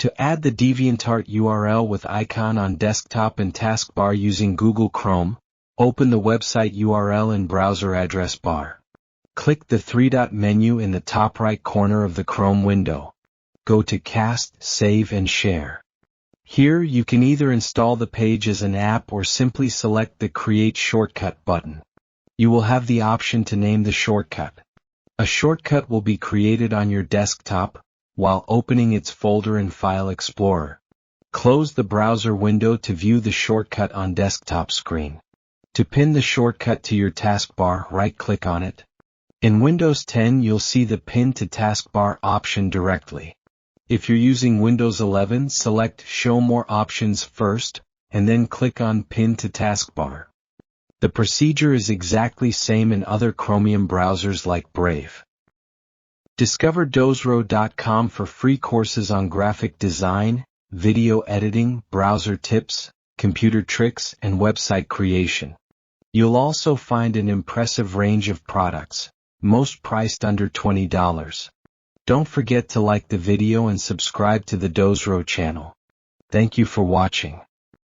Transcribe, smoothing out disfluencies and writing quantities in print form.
To add the DeviantArt URL with icon on desktop and taskbar using Google Chrome, open the website URL in browser address bar. Click the three-dot menu in the top right corner of the Chrome window. Go to Cast, Save and Share. Here you can either install the page as an app or simply select the Create Shortcut button. You will have the option to name the shortcut. A shortcut will be created on your desktop while opening its folder in File Explorer. Close the browser window to view the shortcut on desktop screen. To pin the shortcut to your taskbar, right-click on it. In Windows 10 you'll see the Pin to Taskbar option directly. If you're using Windows 11, select Show More Options first, and then click on Pin to Taskbar. The procedure is exactly same in other Chromium browsers like Brave. Discover Dozro.com for free courses on graphic design, video editing, browser tips, computer tricks, and website creation. You'll also find an impressive range of products, most priced under $20. Don't forget to like the video and subscribe to the Dozro channel. Thank you for watching.